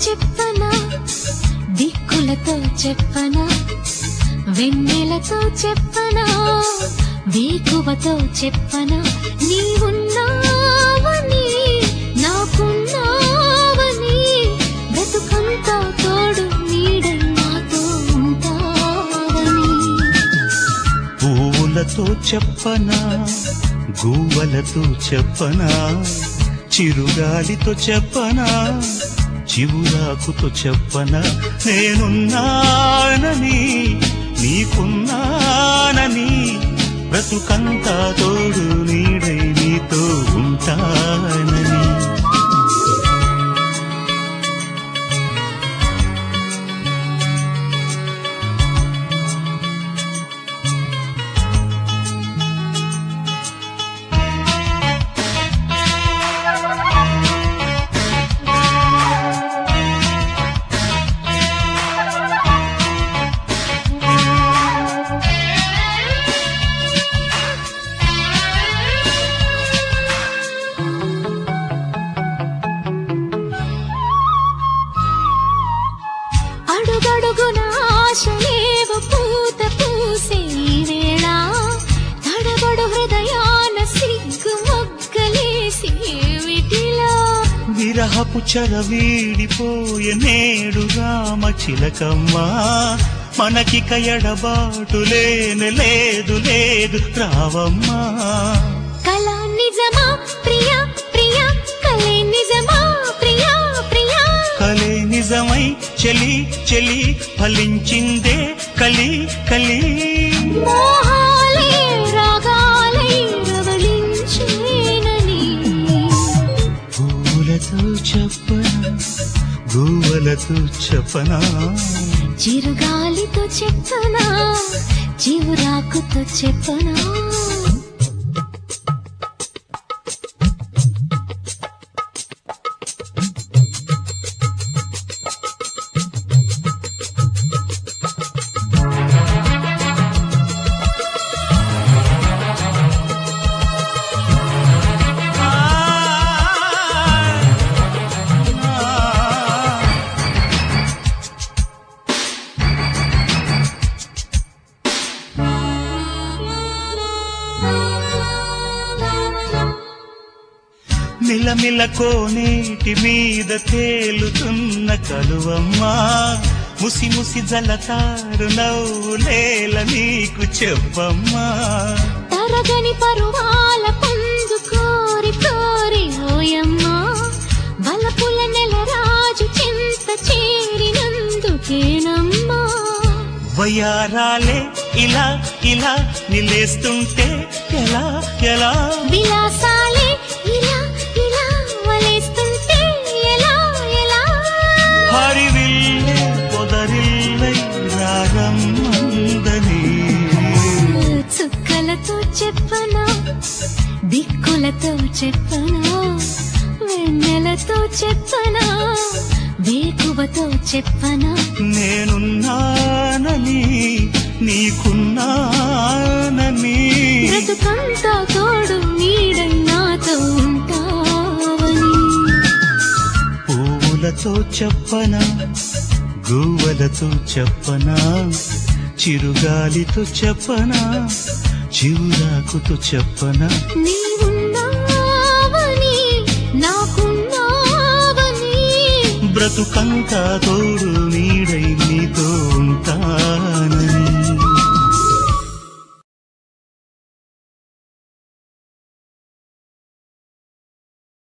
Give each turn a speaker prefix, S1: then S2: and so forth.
S1: చెప్పనా, దిక్కులతో చెప్పనా, వెన్నెలతో చెప్పనా, వేకువతో చెప్పనా, నీవున్నావని నాకున్నావని, బ్రతుకంతా తోడు నీడై నాతో ఉంటావని.
S2: పువ్వులతో చెప్పనా, గువ్వలతో చెప్పనా, చిరుగాలితో చెప్పనా, చివురాకుతో చెప్పనా, నేనున్నానని నీకున్నానని, బ్రతుకంతా తోడు నీడై నీతో ఉంటానని.
S1: అడుగడుగున ఆశలేవు పూత పూసే వేళ, తడబడు హృదయాన సిగ్గు మొగ్గలేసి విటిలా,
S2: విరహపు చెర వీడిపోయే నేడు రామ చిలకమ్మ, మనకిక ఎడబాటు లేనే లేదు లేదు రావమ్మా.
S1: కల నిజమా ప్రియా ప్రియా, కలే నిజమా ప్రియా ప్రియా,
S2: కలే నిజమై చెలి చెలి ఫలించిందే కలి కలి,
S1: మోహాలే రాగాలై రవళించేనని.
S2: పూలతో చెప్పనా, గువ్వలతో చెప్పనా,
S1: చిరుగాలితో చెప్పనా, చివురాకుతో చెప్పనా.
S2: మిలమిలకో నీటి మీద తేలుతున్న కలువమ్మా, ముసి ముసి జలతారు నవ్వులేల నీకు చెప్పమ్మా.
S1: తరగని పరువాల పొందు కోరి కోరి ఓయమ్మా, వలపుల నెల రాజు చింత చేరినందుకేనమ్మా.
S2: వయారాలే ఇలా ఇలా నిలేస్తుంటే ఎలా ఎలా,
S1: విలాసాలే ఇలా ఇలా వలేస్తుంటే ఎలా ఎలా,
S2: హరివిల్లే పొదరిల్లై రాగమ్మందని.
S1: చుక్కలతో చెప్పనా, దిక్కులతో చెప్పనా, వెన్నెలతో చెప్పనా, వేకువతో చెప్పనా,
S2: నేనున్నానని నీకున్నానని,
S1: బ్రతుకంతా తోడు నీడై నాతో ఉంటావని.
S2: పువ్వులతో చెప్పనా, గువ్వలతో చెప్పనా, చిరుగాలితో చెప్పనా, చివురాకుతో చెప్పనా,
S1: నీవున్నావని నాకున్నావని,
S2: బ్రతుకంతా తోడు